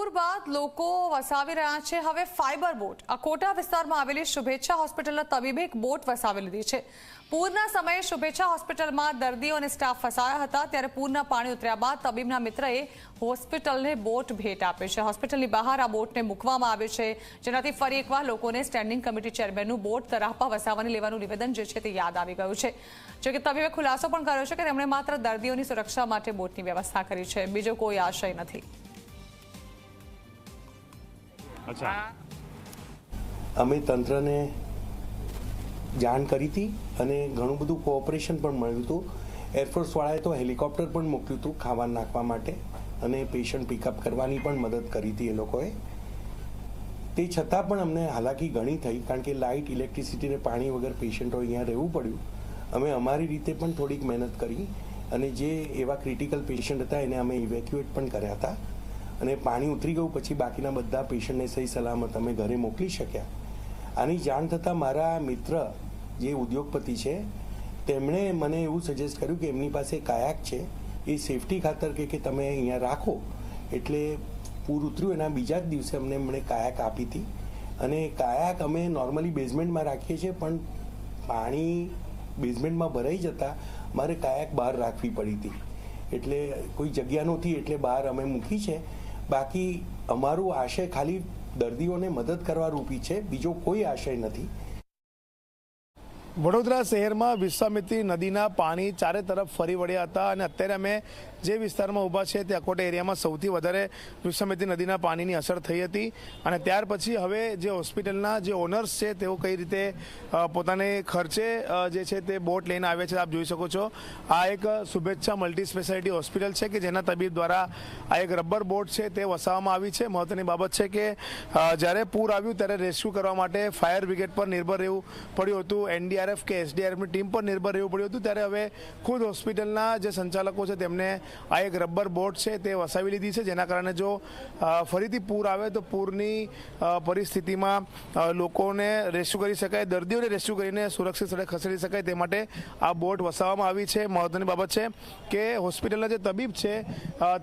પૂર બાદ લોકો વસાવી રહ્યા છે હવે ફાઇબર બોટ। અકોટા વિસ્તારમાં આવેલી શુભેચ્છા હોસ્પિટલના તબીબે એક બોટ વસાવી લીધી છે। પૂરના સમયે શુભેચ્છા હોસ્પિટલમાં દર્દીઓ અને સ્ટાફ ફસાયા હતા, ત્યારે પૂરના પાણી ઉતર્યા બાદ તબીબના મિત્રએ હોસ્પિટલને બોટ ભેટ આપી છે। હોસ્પિટલની બહાર આ બોટને મૂકવામાં આવે છે, જેનાથી ફરી એકવાર લોકોને સ્ટેન્ડિંગ કમિટી ચેરમેનનું બોટ તરાપા વસાવવાની લેવાનું નિવેદન જે છે તે યાદ આવી ગયું છે। જોકે તબીબે ખુલાસો પણ કર્યો છે કે તેમણે માત્ર દર્દીઓની સુરક્ષા માટે બોટની વ્યવસ્થા કરી છે, બીજો કોઈ આશય નથી। અમે તંત્રને જાણ કરી હતી અને ઘણું બધું કોઓપરેશન પણ મળ્યું હતું। એરફોર્સવાળાએ તો હેલિકોપ્ટર પણ મોકલ્યું હતું ખાવા નાખવા માટે અને પેશન્ટ પિકઅપ કરવાની પણ મદદ કરી હતી એ લોકોએ। તે છતાં પણ અમને હાલાકી ઘણી થઈ, કારણ કે લાઇટ, ઇલેક્ટ્રિસિટી અને પાણી વગર પેશન્ટો અહીંયા રહેવું પડ્યું। અમે અમારી રીતે પણ થોડીક મહેનત કરી અને જે એવા ક્રિટિકલ પેશન્ટ હતા એને અમે ઇવેક્યુએટ પણ કર્યા હતા અને પાણી ઉતરી ગયું પછી બાકીના બધા પેશન્ટને સહી સલામત અમે ઘરે મોકલી શક્યા। આની જાણ થતાં મારા મિત્ર જે ઉદ્યોગપતિ છે તેમણે મને એવું સજેસ્ટ કર્યું કે એમની પાસે કાયાક છે, એ સેફટી ખાતર કે તમે અહીંયા રાખો। એટલે પૂર ઉતર્યું એના બીજા જ દિવસે એમણે કાયાક આપી હતી અને કાયાક અમે નોર્મલી બેઝમેન્ટમાં રાખીએ છીએ, પણ પાણી બેઝમેન્ટમાં ભરાઈ જતાં મારે કાયાક બહાર રાખવી પડી હતી, એટલે કોઈ જગ્યા નહોતી એટલે બહાર અમે મૂકી છે। બાકી અમારું આશય ખાલી દર્દીઓને મદદ કરવા રૂપી છે, બીજો કોઈ આશય નથી। વડોદરા શહેરમાં વિશ્વામિત્રી નદીના પાણી ચારે તરફ ફરી વળ્યા હતા અને અત્યારે અમે જે વિસ્તારમાં ઊભા છે તે અકોટા એરિયામાં સૌથી વધારે વિશ્વામિત્રી નદીના પાણીની અસર થઈ હતી અને ત્યાર પછી હવે જે હોસ્પિટલના જે ઓનર્સ છે તેઓ કઈ રીતે પોતાને ખર્ચે જે છે તે બોટ લઈને આવ્યા છે, આપ જોઈ શકો છો। આ એક શુભેચ્છા મલ્ટી સ્પેશિયાલિટી હોસ્પિટલ છે કે જેના તબીબ દ્વારા આ એક રબર બોટ છે તે વસાવવામાં આવી છે। મહત્વની બાબત છે કે જ્યારે પૂર આવ્યું ત્યારે રેસ્ક્યુ કરવા માટે ફાયર બ્રિગેડ પર નિર્ભર રહેવું પડ્યું હતું, એનડીઆરએફ કે એસડીઆરએફની ટીમ પર નિર્ભર રહેવું પડ્યું હતું। ત્યારે હવે ખુદ હોસ્પિટલના જે સંચાલકો છે તેમને આ એક રબર બોટ છે તે વસાવી લીધી છે, જેના કારણે જો ફરીથી પૂર આવે તો પૂરની પરિસ્થિતિમાં લોકોને રેસ્ક્યુ કરી શકાય, દર્દીઓને રેસ્ક્યુ કરીને સુરક્ષિત સ્થળે ખસેડી શકાય તે માટે આ બોટ વસાવવામાં આવી છે। મહત્વની બાબત છે કે હોસ્પિટલના જે તબીબ છે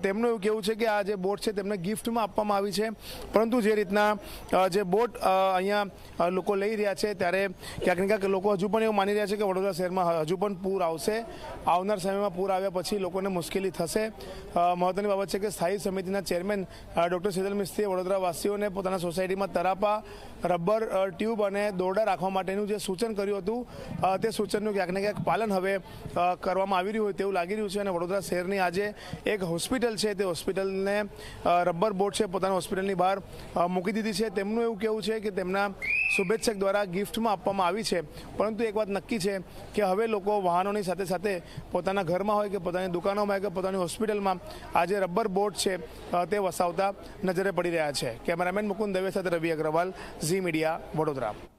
તેમનું એવું કહેવું છે કે આ જે બોટ છે તેમને ગિફ્ટમાં આપવામાં આવી છે, પરંતુ જે રીતના જે બોટ અહીંયા લોકો લઈ રહ્યા છે ત્યારે ક્યાંક ને ક્યાંક લોકો હજુ પણ એવું માની રહ્યા છે કે વડોદરા શહેરમાં હજુ પણ પૂર આવશે। આવનાર સમયમાં પૂર આવ્યા પછી લોકોને મુશ્કેલી થશે। મહત્વની બાબત છે કે સ્થાયી સમિતિના ચેરમેન ડૉક્ટર સેજલ મિસ્ત્રીએ વડોદરાવાસીઓને પોતાના સોસાયટીમાં તરાપા, રબર ટ્યુબ અને દોરડા રાખવા માટેનું જે સૂચન કર્યું હતું તે સૂચનનું ક્યાંક ને ક્યાંક પાલન હવે કરવામાં આવી રહ્યું હોય તેવું લાગી રહ્યું છે અને વડોદરા શહેરની આજે એક હોસ્પિટલ છે તે હોસ્પિટલને રબર બોટ છે પોતાના હોસ્પિટલની બહાર મૂકી દીધી છે। તેમનું એવું કહેવું છે કે તેમના શુભેચ્છક દ્વારા ગિફ્ટમાં આપવામાં આવી છે, પરંતુ એક વાત નક્કી છે કે હવે લોકો વાહનોની સાથે સાથે પોતાના ઘરમાં હોય કે પોતાની દુકાનોમાં હોય કે પોતાની હોસ્પિટલમાં આ જે રબર બોટ છે તે વસાવતા નજરે પડી રહ્યા છે। કેમેરામેન મુકુંદ દવે સાથે રવિ અગ્રવાલ, ઝી મીડિયા, વડોદરા।